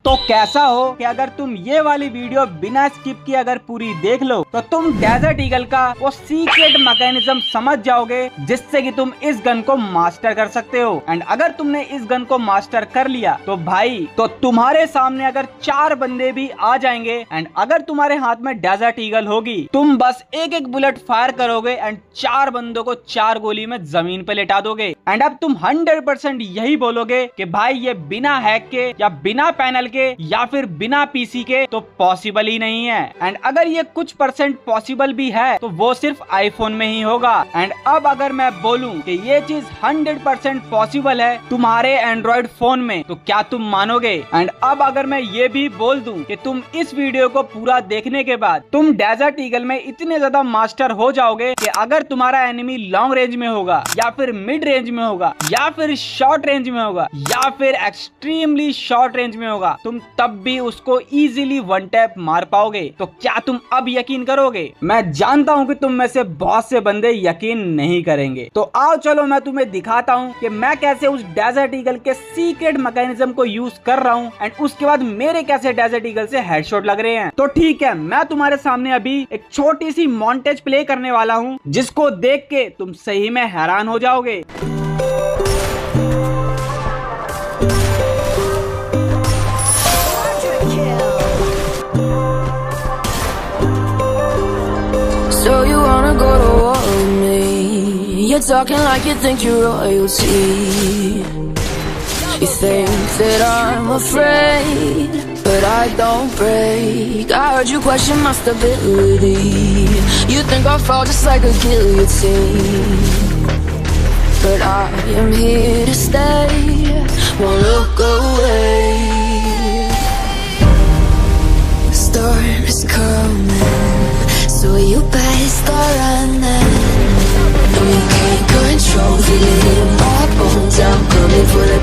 तो कैसा हो कि अगर तुम ये वाली वीडियो बिना स्किप किए अगर पूरी देख लो तो तुम डेजर्ट ईगल का वो सीक्रेट मैकेनिज्म समझ जाओगे जिससे कि तुम इस गन को मास्टर कर सकते हो। एंड अगर तुमने इस गन को मास्टर कर लिया तो भाई तो तुम्हारे सामने अगर 4 बंदे भी आ जाएंगे एंड अगर तुम्हारे हाथ में डेजर्ट ईगल होगी तुम बस एक एक बुलेट फायर करोगे एंड 4 बंदों को 4 गोली में जमीन पे लेटा दोगे। एंड अब तुम 100% यही बोलोगे कि भाई ये बिना हैक के या बिना पैनल के या फिर बिना पीसी के तो पॉसिबल ही नहीं है। एंड अगर ये कुछ परसेंट पॉसिबल भी है तो वो सिर्फ आईफोन में ही होगा। एंड अब अगर मैं बोलूं कि ये चीज 100% पॉसिबल है तुम्हारे एंड्रॉइड फोन में तो क्या तुम मानोगे? एंड अब अगर मैं ये भी बोल दूं कि तुम इस वीडियो को पूरा देखने के बाद तुम डेजर्ट ईगल में इतने ज्यादा मास्टर हो जाओगे कि अगर तुम्हारा एनिमी लॉन्ग रेंज में होगा या फिर मिड रेंज में होगा या फिर शॉर्ट रेंज में होगा या फिर एक्सट्रीमली शॉर्ट रेंज में होगा तुम तब भी उसको इजीली वन टैप मार पाओगे। तो क्या तुम अब यकीन करोगे? मैं जानता हूं कि तुम में से बहुत से बंदे यकीन नहीं करेंगे। तो आओ चलो मैं तुम्हें दिखाता हूं कि मैं कैसे उस डेजर्ट ईगल के सीक्रेट मैकेनिज्म को यूज कर रहा हूं एंड उसके बाद मेरे कैसे डेजर्ट ईगल से हेडशॉट लग रहे हैं। तो ठीक है, मैं तुम्हारे सामने अभी एक छोटी सी मॉन्टेज प्ले करने वाला हूं जिसको देख के तुम सही में हैरान हो जाओगे। So you wanna go to war with me? You're talking like you think you're royalty. You think that I'm afraid, but I don't break. I heard you question my stability. You think I'll fall just like a guillotine, but I am here to stay, won't look away. The storm is coming, so you better start running. No, you can't control, feel it in my bones. I'm coming for the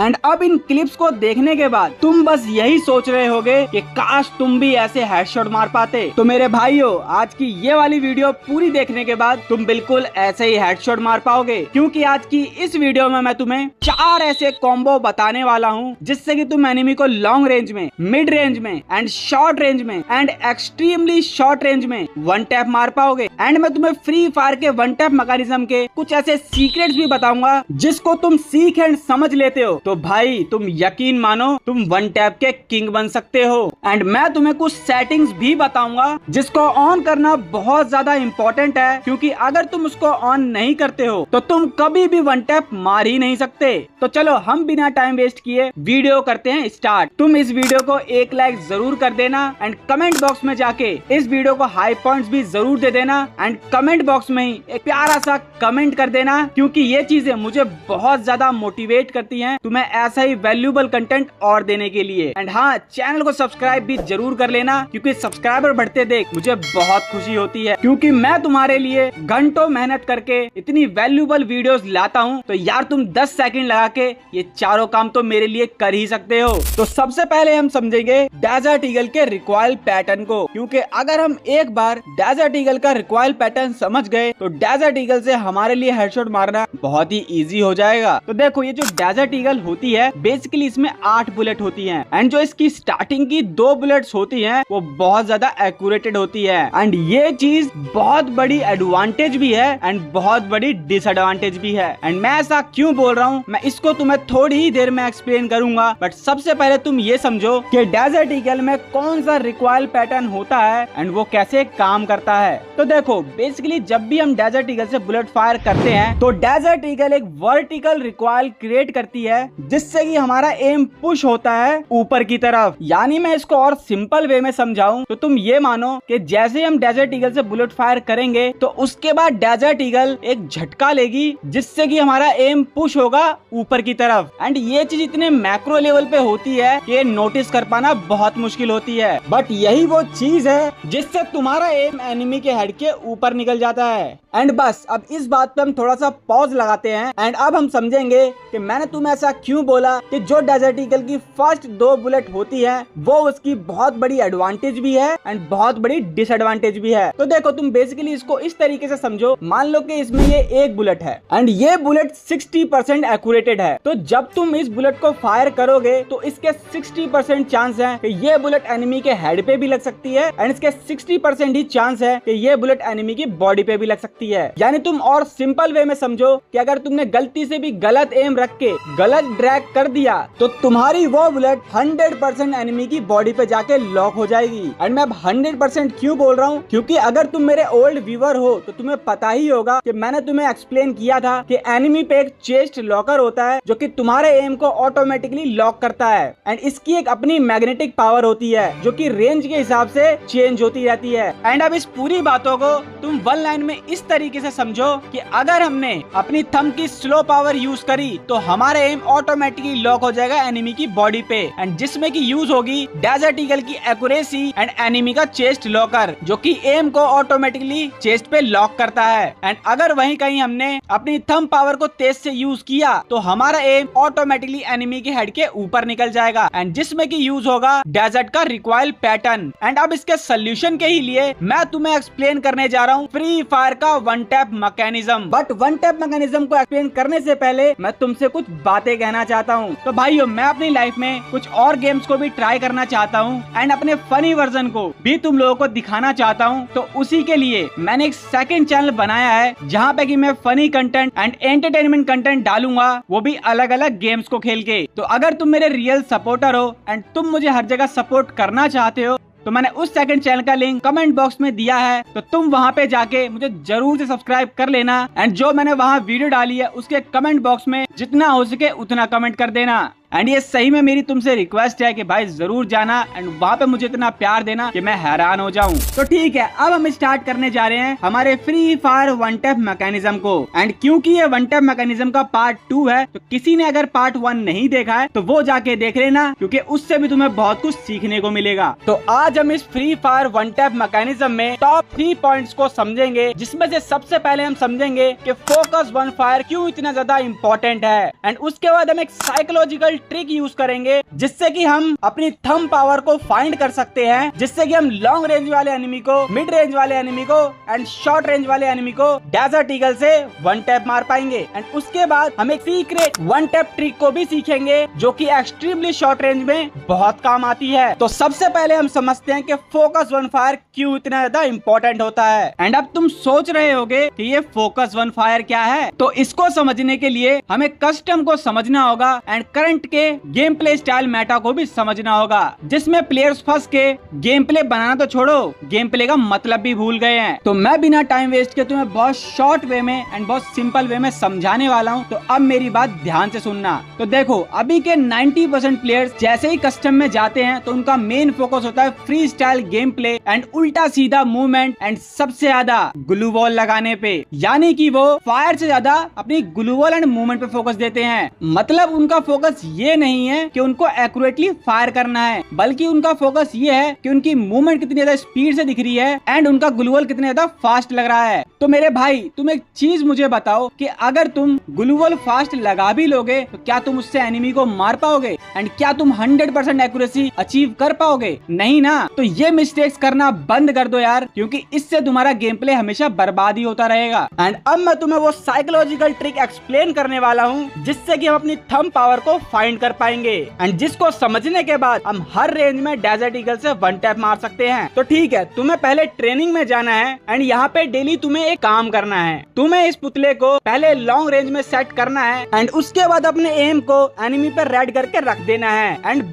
and अब इन clips को देखने के बाद तुम बस यही सोच रहे होगे कि काश तुम भी ऐसे हेडशॉट मार पाते। तो मेरे भाइयों, आज की ये वाली वीडियो पूरी देखने के बाद तुम बिल्कुल ऐसे ही हेडशॉट मार पाओगे, क्योंकि आज की इस वीडियो में मैं तुम्हें 4 ऐसे कॉम्बो बताने वाला हूँ जिससे कि तुम एनिमी को लॉन्ग रेंज में, मिड रेंज में एंड शॉर्ट रेंज में एंड एक्सट्रीमली शॉर्ट रेंज में वन टैप मार पाओगे। एंड मैं तुम्हें फ्री फायर के वन टैप मैकेनिज्म के कुछ ऐसे सीक्रेट्स भी बताऊंगा जिसको तुम सीख एंड समझ लेते हो तो भाई तुम यकीन मानो तुम वन टैप के किंग बन सकते हो। एंड मैं तुम्हें कुछ सेटिंग्स भी बताऊंगा जिसको ऑन करना बहुत ज्यादा इंपॉर्टेंट है, क्योंकि अगर तुम उसको ऑन नहीं करते हो तो तुम कभी भी वन टैप मार ही नहीं सकते। तो चलो हम बिना टाइम वेस्ट किए वीडियो करते हैं स्टार्ट। तुम इस वीडियो को एक लाइक जरूर कर देना एंड कमेंट बॉक्स में जाके इस वीडियो को हाई पॉइंट्स भी जरूर दे देना एंड कमेंट बॉक्स में ही एक प्यारा सा कमेंट कर देना, क्योंकि ये चीजें मुझे बहुत ज्यादा मोटिवेट करती हैं तुम्हें ऐसा ही वैल्यूएबल कंटेंट और देने के लिए। एंड हाँ, चैनल को सब्सक्राइब भी जरूर कर लेना, क्योंकि सब्सक्राइबर बढ़ते देख मुझे बहुत खुशी होती है, क्योंकि मैं तुम्हारे लिए घंटों मेहनत करके इतनी वैल्यूएबल वीडियोस लाता हूँ। तो यार तुम 10 सेकंड लगा के ये चारों काम तो मेरे लिए कर ही सकते हो। तो सबसे पहले हम समझेंगे डेजर्ट ईगल के रिकॉइल पैटर्न को, क्योंकि अगर हम एक बार डेजर्ट ईगल का रिकॉइल पैटर्न समझ गए तो डेजर्ट ईगल से हमारे लिए हेडशॉट मारना बहुत ही इजी हो जाएगा। तो देखो, ये जो डेजर्ट ईगल होती है बेसिकली इसमें 8 बुलेट होती हैं एंड जो इसकी स्टार्टिंग की 2 बुलेट्स होती हैं वो बहुत ज्यादा एक्यूरेटेड होती है। एंड ये चीज बहुत बड़ी एडवांटेज भी है एंड बहुत बड़ी डिसएडवांटेज भी है। एंड मैं ऐसा क्यों बोल रहा हूँ मैं इसको तुम्हें थोड़ी ही देर में एक्सप्लेन करूंगा, बट सबसे पहले तुम ये समझो कि डेजर्ट ईगल में कौन सा रिकॉइल पैटर्न होता है एंड वो कैसे काम करता है। तो देखो, बेसिकली जब भी हम डेजर्ट ईगल से बुलेट फायर करते हैं तो डेजर्ट ईगल एक वर्टिकल रिकॉइल क्रिएट करती है जिससे कि हमारा एम पुश होता है ऊपर की तरफ। यानी मैं इसको और सिंपल वे में समझाऊं तो तुम ये मानो कि जैसे हम डेजर्ट ईगल से बुलेट फायर करेंगे तो उसके बाद डेजर्ट ईगल एक झटका लेगी जिससे कि हमारा एम पुश होगा ऊपर की तरफ। एंड ये चीज इतने मैक्रो लेवल पे होती है कि नोटिस कर पाना बहुत मुश्किल होती है, बट यही वो चीज है जिससे तुम्हारा एम एनिमी के हेड के ऊपर निकल जाता है। एंड बस अब इस बात पे हम थोड़ा सा पॉज लगाते हैं एंड अब हम समझेंगे कि मैंने तुम्हें ऐसा क्यों बोला कि जो डेजर्ट ईगल की फर्स्ट 2 बुलेट होती है वो उसकी बहुत बड़ी एडवांटेज भी है एंड बहुत बड़ी डिसएडवांटेज भी है। तो देखो तुम बेसिकली इसको इस तरीके से समझो, मान लो कि इसमें ये एक बुलेट है एंड ये बुलेट 60% एक्यूरेटेड है। तो जब तुम इस बुलेट को फायर करोगे तो इसके 60% चांस है कि ये बुलेट एनिमी के हेड पे भी लग सकती है एंड इसके 60% ही चांस है कि ये बुलेट एनिमी की बॉडी पे भी लग सकती है। यानी तुम और सिंपल वे में समझो कि अगर तुमने गलती से भी गलत एम रख के गलत ड्रैग कर दिया तो तुम्हारी वो बुलेट 100% एनिमी की बॉडी पे जाके लॉक हो जाएगी। एंड मैं अब 100% क्यों बोल रहा हूँ, क्योंकि अगर तुम मेरे ओल्ड व्यूअर हो तो तुम्हें पता ही होगा कि मैंने तुम्हें एक्सप्लेन किया था कि एनिमी पे एक चेस्ट लॉकर होता है जो कि तुम्हारे एम को ऑटोमेटिकली लॉक करता है एंड इसकी एक अपनी मैग्नेटिक पावर होती है जो कि रेंज के हिसाब से चेंज होती रहती है। एंड अब इस पूरी बातों को तुम वन लाइन में इस तरीके से समझो कि अगर हमने अपनी थंब की स्लो पावर यूज करी तो हमारे एम ऑटोमेटिकली लॉक हो जाएगा एनिमी की बॉडी पे एंड जिसमें की यूज होगी डेजर्ट ईगल की एक्यूरेसी एंड एनिमी का चेस्ट लॉकर जो कि एम को ऑटोमेटिकली चेस्ट पे लॉक करता है। एंड अगर वहीं कहीं हमने अपनी थंब पावर को तेज से यूज किया तो हमारा एम ऑटोमेटिकली एनिमी के हेड के ऊपर निकल जाएगा एंड जिसमें की यूज होगा डेजर्ट का रिकॉइल पैटर्न। एंड अब इसके सोल्यूशन के ही लिए मैं तुम्हें एक्सप्लेन करने जा रहा हूँ फ्री फायर का one tap mechanism. But one tap mechanism को एक्सप्लेन करने से पहले मैं तुमसे कुछ बातें कहना चाहता हूँ। तो भाइयों मैं अपनी लाइफ में कुछ और गेम्स को भी ट्राई करना चाहता हूँ एंड अपने फनी वर्जन को भी तुम लोगों को दिखाना चाहता हूँ। तो उसी के लिए मैंने एक सेकंड चैनल बनाया है जहाँ पे कि मैं funny content and entertainment content डालूंगा, वो भी अलग अलग गेम्स को खेल के। तो अगर तुम मेरे रियल सपोर्टर हो एंड तुम मुझे हर जगह सपोर्ट करना चाहते हो तो मैंने उस सेकंड चैनल का लिंक कमेंट बॉक्स में दिया है, तो तुम वहां पे जाके मुझे जरूर से सब्सक्राइब कर लेना एंड जो मैंने वहां वीडियो डाली है उसके कमेंट बॉक्स में जितना हो सके उतना कमेंट कर देना। एंड ये सही में मेरी तुमसे रिक्वेस्ट है कि भाई जरूर जाना एंड वहाँ पे मुझे इतना प्यार देना कि मैं हैरान हो जाऊं। तो ठीक है, अब हम स्टार्ट करने जा रहे हैं हमारे free fire one tap mechanism को। एंड क्योंकि ये वन टैप मैकेनिज्म का पार्ट 2 है तो किसी ने अगर पार्ट 1 नहीं देखा है तो वो जाके देख लेना, क्योंकि उससे भी तुम्हें बहुत कुछ सीखने को मिलेगा। तो आज हम इस free fire one tap mechanism में टॉप 3 पॉइंट्स को समझेंगे, जिसमें से सबसे पहले हम समझेंगे कि फोकस वन फायर क्यों इतना ज्यादा इम्पोर्टेंट है। एंड उसके बाद हम एक साइकोलॉजिकल ट्रिक यूज करेंगे जिससे कि हम अपनी थंब पावर को फाइंड कर सकते हैं, जिससे कि हम लॉन्ग रेंज वाले एनिमी को, मिड रेंज वाले एनिमी को एंड शॉर्ट रेंज वाले एनिमी को डेजर्ट ईगल से वन टैप मार पाएंगे। एंड उसके बाद हम एक सीक्रेट वन टैप ट्रिक को भी सीखेंगे जो कि एक्सट्रीमली शॉर्ट रेंज में बहुत काम आती है। तो सबसे पहले हम समझते हैं कि फोकस वन फायर क्यों इतना ज्यादा इम्पोर्टेंट होता है। एंड अब तुम सोच रहे होगे कि ये फोकस वन फायर क्या है, तो इसको समझने के लिए हमें कस्टम को समझना होगा एंड करंट के गेम प्ले स्टाइल मेटा को भी समझना होगा, जिसमें प्लेयर्स फंस के गेम प्ले बनाना तो छोड़ो, गेम प्ले का मतलब भी भूल गए हैं। तो मैं बिना टाइम वेस्ट के तुम्हें बहुत शॉर्ट वे में एंड बहुत सिंपल वे में समझाने वाला हूँ। तो अब मेरी बात ध्यान से सुनना। तो देखो अभी के 90% प्लेयर्स जैसे ही कस्टम में जाते हैं तो उनका मेन फोकस होता है free style game play and उल्टा सीधा मूवमेंट एंड सबसे ज्यादा ग्लू वॉल लगाने पे, यानी कि वो फायर से ज्यादा अपनी ग्लू वॉल एंड मूवमेंट पे फोकस देते हैं। मतलब उनका फोकस ये नहीं है कि उनको एक्यूरेटली फायर करना है, बल्कि उनका फोकस ये है कि उनकी मूवमेंट कितनी ज्यादा स्पीड से दिख रही है एंड उनका ग्लू वॉल कितने ज्यादा फास्ट लग रहा है। तो मेरे भाई तुम एक चीज मुझे बताओ कि अगर तुम ग्लू वॉल फास्ट लगा भी लोगे तो क्या तुम उससे एनिमी को मार पाओगे एंड क्या तुम 100% एक्यूरेसी अचीव कर पाओगे? नहीं ना। तो ये मिस्टेक्स करना बंद कर दो यार, क्योंकि इससे तुम्हारा गेम प्ले हमेशा बर्बाद ही होता रहेगा। एंड अब मैं तुम्हें वो साइकोलॉजिकल ट्रिक एक्सप्लेन करने वाला हूँ जिससे कि हम अपनी थंब पावर को फाइंड कर पाएंगे एंड जिसको समझने के बाद हम हर रेंज में डेजर्ट ईगल से वन टैप मार सकते हैं। तो ठीक है, तुम्हें पहले ट्रेनिंग में जाना है एंड यहाँ पे डेली तुम्हें एक काम करना है। तुम्हें इस पुतले को पहले लॉन्ग रेंज में सेट करना है एंड उसके बाद अपने एम को एनिमी पर रेड करके रख देना है एंड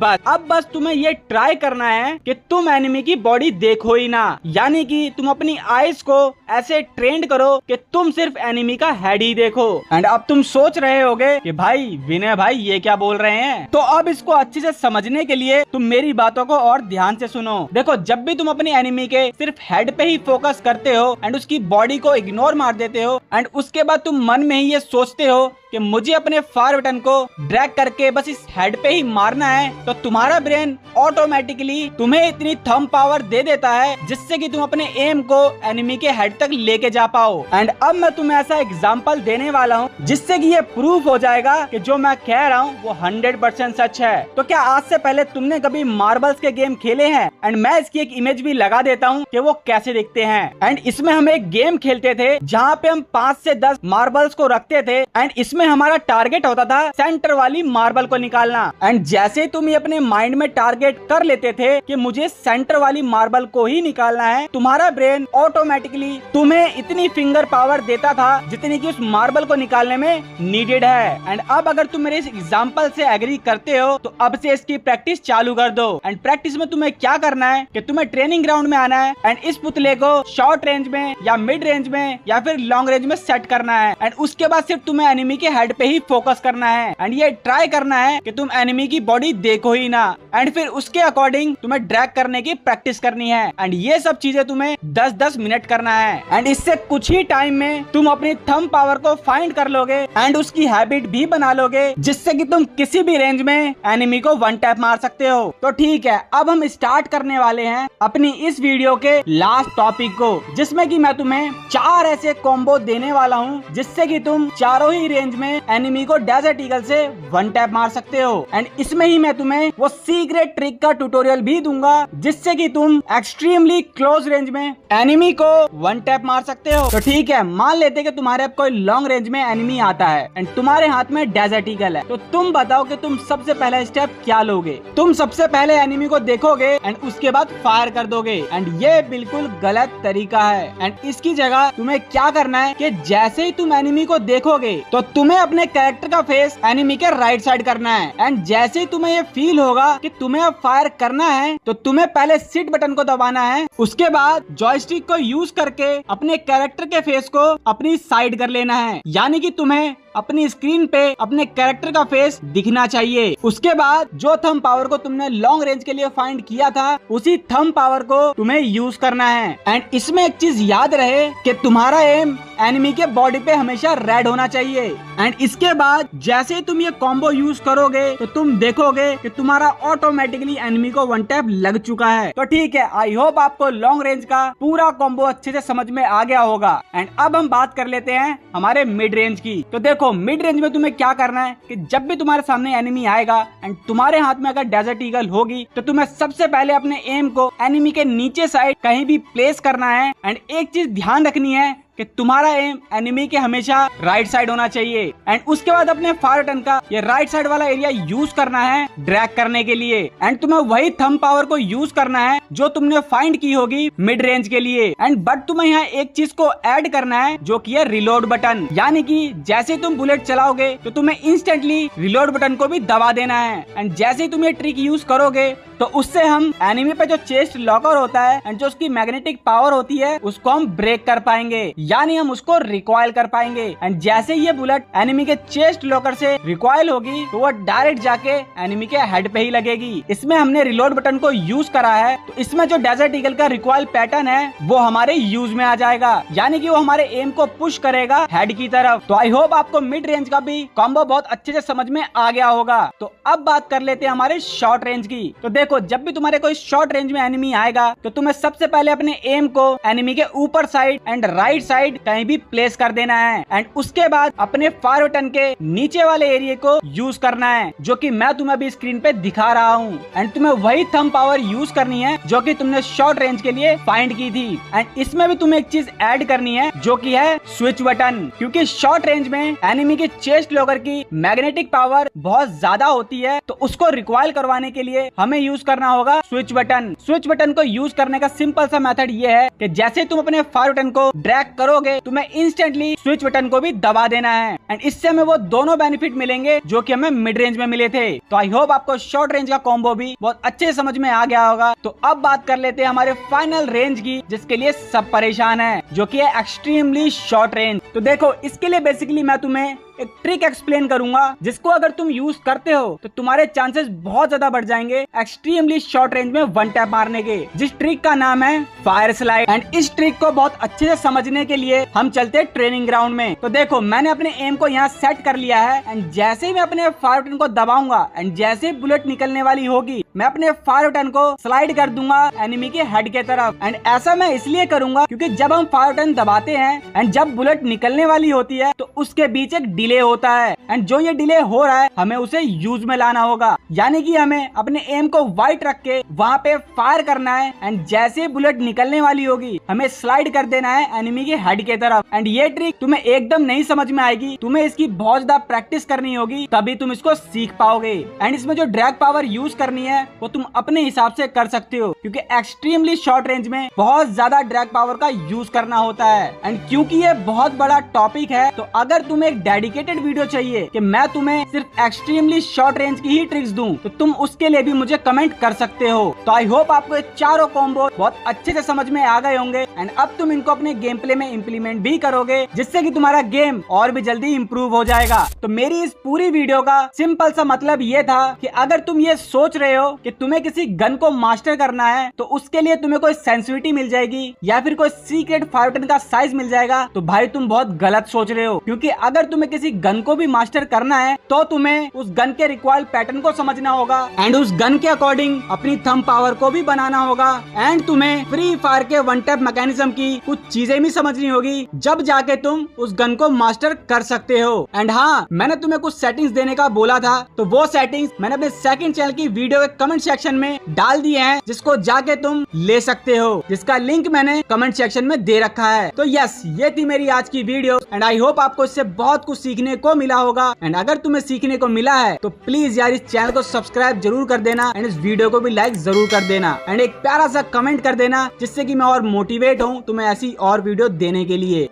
बस तुम्हें ये ट्राई करना है कि तुम एनिमी की बॉडी देखो ही ना, यानी कि तुम अपनी आईज को ऐसे ट्रेंड करो कि तुम सिर्फ एनिमी का हेड ही देखो। एंड अब तुम सोच रहे होगे कि भाई विनय भाई ये क्या बोल रहे हैं। तो अब इसको अच्छे से समझने के लिए तुम मेरी बातों को और ध्यान से सुनो। देखो जब भी तुम अपनी एनिमी के सिर्फ हेड पे ही फोकस करते हो एंड उसकी बॉडी को इग्नोर मार देते हो एंड उसके बाद तुम मन में ही ये सोचते हो कि मुझे अपने फायर बटन को ड्रैग करके बस इस हेड पे ही मारना है, तो तुम्हारा ब्रेन ऑटोमेटिकली तुम्हें इतनी थंब पावर दे देता है जिससे कि तुम अपने एम को एनिमी के हेड तक लेके जा पाओ। एंड अब मैं तुम्हें ऐसा एग्जांपल देने वाला हूँ जिससे कि ये प्रूफ हो जाएगा कि जो मैं कह रहा हूँ वो 100% सच है। तो क्या आज से पहले तुमने कभी मार्बल्स के गेम खेले हैं? एंड मैं इसकी एक इमेज भी लगा देता हूँ कि वो कैसे दिखते हैं। एंड इसमें हम एक गेम खेलते थे जहाँ पे हम 5 से 10 मार्बल्स को रखते थे एंड इसमें हमारा टारगेट होता था सेंटर वाली मार्बल को निकालना। एंड जैसे तुम ये अपने माइंड में टारगेट कर लेते थे कि मुझे सेंटर वाली मार्बल को ही निकालना है, तुम्हारा ब्रेन ऑटोमेटिकली तुम्हें इतनी फिंगर पावर देता था जितनी कि उस मार्बल को निकालने में नीडेड है। एंड अब अगर तुम मेरे इस एग्जांपल से एग्री करते हो तो अब से इसकी प्रैक्टिस चालू कर दो। एंड प्रैक्टिस में तुम्हें क्या करना है कि तुम्हें ट्रेनिंग ग्राउंड में आना है एंड इस पुतले को शॉर्ट रेंज में या मिड रेंज में या फिर लॉन्ग रेंज में सेट करना है। एंड उसके बाद सिर्फ तुम्हें एनिमी के हेड पे ही फोकस करना है एंड ये ट्राई करना है कि तुम एनिमी की बॉडी देखो ही ना। एंड फिर उसके अकॉर्डिंग तुम्हें ड्रैग करने की प्रैक्टिस करनी है। एंड ये सब चीजें तुम्हें 10-10 मिनट करना है। एंड इससे कुछ ही टाइम में तुम अपनी थंब पावर को फाइंड कर लोगे एंड उसकी हैबिट भी बना लोगे जिससे कि तुम किसी भी रेंज में एनिमी को वन टैप मार सकते हो। तो ठीक है, अब हम स्टार्ट करने वाले हैं अपनी इस वीडियो के लास्ट टॉपिक को, जिसमें कि मैं तुम्हें 4 ऐसे कॉम्बो देने वाला हूँ जिससे कि तुम चारों ही रेंज में एनिमी को डेजर्ट ईगल से वन टैप मार सकते हो। एंड इसमें ही मैं तुम्हें वो सीक्रेट ट्रिक का ट्यूटोरियल भी दूंगा जिससे कि तुम एक्सट्रीमली क्लोज रेंज में एनिमी को वन टैप मार सकते हो। तो ठीक है, मान लेते कि तुम्हारे अब कोई लॉन्ग रेंज में एनिमी आता है एंड तुम्हारे हाथ में डेजर्ट ईगल है, तो तुम बताओ कि तुम सबसे पहला स्टेप क्या लोगे? तुम सबसे पहले एनिमी को देखोगे एंड उसके बाद फायर कर दोगे एंड ये बिल्कुल गलत तरीका है। एंड इसकी जगह तुम्हें क्या करना है कि जैसे ही तुम एनिमी को देखोगे तो तुम्हें अपने कैरेक्टर का फेस एनिमी के राइट साइड करना है एंड जैसे ही तुम्हें ये फील होगा कि तुम्हें अब फायर करना है तो तुम्हें पहले सिट बटन को दबाना है। उसके बाद जॉयस्टिक को यूज करके अपने कैरेक्टर के फेस को अपनी साइड कर लेना है, यानी कि तुम्हें अपनी स्क्रीन पे अपने कैरेक्टर का फेस दिखना चाहिए। उसके बाद जो थंब पावर को तुमने लॉन्ग रेंज के लिए फाइंड किया था उसी थंब पावर को तुम्हें यूज करना है। एंड इसमें एक चीज याद रहे कि तुम्हारा एम एनिमी के बॉडी पे हमेशा रेड होना चाहिए। एंड इसके बाद जैसे ही तुम ये कॉम्बो यूज करोगे तो तुम देखोगे कि तुम्हारा ऑटोमेटिकली एनिमी को वन टैप लग चुका है। तो ठीक है, आई होप आपको लॉन्ग रेंज का पूरा कॉम्बो अच्छे से समझ में आ गया होगा। एंड अब हम बात कर लेते हैं हमारे मिड रेंज की। तो देखो, मिड रेंज में तुम्हें क्या करना है कि जब भी तुम्हारे सामने एनिमी आएगा एंड तुम्हारे हाथ में अगर डेजर्ट ईगल होगी तो तुम्हें सबसे पहले अपने एम को एनिमी के नीचे साइड कहीं भी प्लेस करना है। एंड एक चीज ध्यान रखनी है कि तुम्हारा एम एनिमी के हमेशा राइट साइड होना चाहिए। एंड उसके बाद अपने फायर बटन का ये राइट साइड वाला एरिया यूज करना है ड्रैग करने के लिए। एंड तुम्हें वही थंब पावर को यूज करना है जो तुमने फाइंड की होगी मिड रेंज के लिए। एंड बट तुम्हें यहाँ एक चीज को ऐड करना है जो कि है रिलोड बटन, यानी कि जैसे तुम बुलेट चलाओगे तो तुम्हें इंस्टेंटली रिलोड बटन को भी दबा देना है। एंड जैसे ही तुम ये ट्रिक यूज करोगे तो उससे हम एनिमी पे जो चेस्ट लॉकर होता है एंड जो उसकी मैग्नेटिक पावर होती है उसको हम ब्रेक कर पाएंगे, यानी हम उसको रिकॉइल कर पाएंगे। एंड जैसे ये बुलेट एनिमी के चेस्ट लॉकर से रिकॉइल होगी तो वो डायरेक्ट जाके एनिमी के हेड पे ही लगेगी। इसमें हमने रिलोड बटन को यूज करा है तो इसमें जो डेजर्ट ईगल का रिकॉइल पैटर्न है वो हमारे यूज में आ जाएगा, यानी कि वो हमारे एम को पुश करेगा हेड की तरफ। तो आई होप आपको मिड रेंज का भी कॉम्बो बहुत अच्छे से समझ में आ गया होगा। तो अब बात कर लेते हैं हमारे शॉर्ट रेंज की। तो देखो, जब भी तुम्हारे कोई शॉर्ट रेंज में एनिमी आएगा तो तुम्हें सबसे पहले अपने एम को एनिमी के ऊपर साइड एंड राइट साइड कहीं भी प्लेस कर देना है। एंड उसके बाद अपने फायर बटन के नीचे वाले एरिया को यूज करना है जो कि मैं तुम्हें अभी स्क्रीन पे दिखा रहा हूँ। एंड तुम्हें वही थंब पावर यूज करनी है जो कि तुमने शॉर्ट रेंज के लिए फाइंड की थी। एंड इसमें भी तुम्हें एक चीज ऐड करनी है जो कि है स्विच बटन, क्योंकि शॉर्ट रेंज में एनिमी के चेस्ट लॉकर की मैग्नेटिक पावर बहुत ज्यादा होती है, तो उसको रिकॉइल करवाने के लिए हमें यूज करना होगा स्विच बटन। स्विच बटन को यूज करने का सिंपल सा मेथड ये है कि जैसे तुम अपने फायर बटन को ड्रैग करोगे तुम्हें इंस्टेंटली स्विच बटन को भी दबा देना है। एंड इससे हमें वो दोनों बेनिफिट मिलेंगे जो कि हमें मिड रेंज में मिले थे। तो आई होप आपको शॉर्ट रेंज का कॉम्बो भी बहुत अच्छे से समझ में आ गया होगा। तो अब बात कर लेते हैं हमारे फाइनल रेंज की, जिसके लिए सब परेशान है, जो कि है एक्सट्रीमली शॉर्ट रेंज। तो देखो, इसके लिए बेसिकली मैं तुम्हें एक ट्रिक एक्सप्लेन करूंगा जिसको अगर तुम यूज करते हो तो तुम्हारे चांसेस बहुत ज्यादा बढ़ जाएंगे एक्सट्रीमली शॉर्ट रेंज में वन टैप मारने के, जिस ट्रिक का नाम है फायर स्लाइड। एंड इस ट्रिक को बहुत अच्छे से समझने के लिए हम चलते हैं ट्रेनिंग ग्राउंड में। तो देखो, मैंने अपने एम को यहाँ सेट कर लिया है एंड जैसे ही मैं अपने फायर बटन को दबाऊंगा एंड जैसे ही बुलेट निकलने वाली होगी मैं अपने फायर बटन को स्लाइड कर दूंगा एनिमी के हेड के तरफ। एंड ऐसा मैं इसलिए करूंगा क्योंकि जब हम फायर बटन दबाते हैं एंड जब बुलेट निकलने वाली होती है तो उसके बीच एक डिले होता है, एंड जो ये डिले हो रहा है हमें उसे यूज में लाना होगा। यानी कि हमें अपने एम को वाइट रख के वहाँ पे फायर करना है, एंड जैसे बुलेट निकलने वाली होगी हमें स्लाइड कर देना है एनिमी के हेड के तरफ। एंड ये ट्रिक तुम्हें एकदम नहीं समझ में आएगी, तुम्हें इसकी बहुत ज्यादा प्रैक्टिस करनी होगी तभी तुम इसको सीख पाओगे। एंड इसमें जो ड्रैग पावर यूज करनी है वो तुम अपने हिसाब से कर सकते हो, क्योंकि एक्सट्रीमली शॉर्ट रेंज में बहुत ज्यादा ड्रैग पावर का यूज करना होता है। एंड क्योंकि ये बहुत बड़ा टॉपिक है तो अगर तुम्हें एक डेडिकेटेड वीडियो चाहिए कि मैं तुम्हें सिर्फ एक्सट्रीमली शॉर्ट रेंज की ही ट्रिक्स दूं तो तुम उसके लिए भी मुझे कमेंट कर सकते हो। तो आई होप आपको ये चारों कॉम्बो बहुत अच्छे से समझ में आ गए होंगे, एंड अब तुम इनको अपने गेम प्ले में इम्प्लीमेंट भी करोगे, जिससे कि तुम्हारा गेम और भी जल्दी इम्प्रूव हो जाएगा। तो मेरी इस पूरी वीडियो का सिंपल सा मतलब ये था कि अगर तुम ये सोच रहे हो कि तुम्हें किसी गन को मास्टर करना है तो उसके लिए तुम्हें कोई सेंसिटिविटी मिल जाएगी या फिर कोई सीक्रेट फायर बटन का साइज मिल जाएगा, तो भाई तुम बहुत गलत सोच रहे हो। क्योंकि अगर तुम्हें किसी गन को भी मास्टर करना है तो तुम्हें उस गन के रिक्वायर्ड पैटर्न को समझना होगा, एंड उस गन के अकॉर्डिंग अपनी थंब पावर को भी बनाना होगा, एंड तुम्हें फ्री फायर के वन टैप मैकेनिज्म की कुछ चीजें भी समझनी होगी, जब जाके तुम उस गन को मास्टर कर सकते हो। एंड हाँ, मैंने तुम्हें कुछ सेटिंग्स देने का बोला था, तो वो सेटिंग्स मैंने अपने सेकंड चैनल की वीडियो के कमेंट सेक्शन में डाल दिए हैं, जिसको जाके तुम ले सकते हो, जिसका लिंक मैंने कमेंट सेक्शन में दे रखा है। तो यस, ये थी मेरी आज की वीडियो, एंड आई होप आपको इससे बहुत कुछ सीखने को मिला होगा। एंड अगर तुम्हें सीखने को मिला है तो प्लीज यार इस चैनल को सब्सक्राइब जरूर कर देना, एंड इस वीडियो को भी लाइक जरूर कर देना, एंड एक प्यारा सा कमेंट कर देना, जिससे कि मैं और मोटिवेट हूँ तुम्हें ऐसी और वीडियो देने के लिए।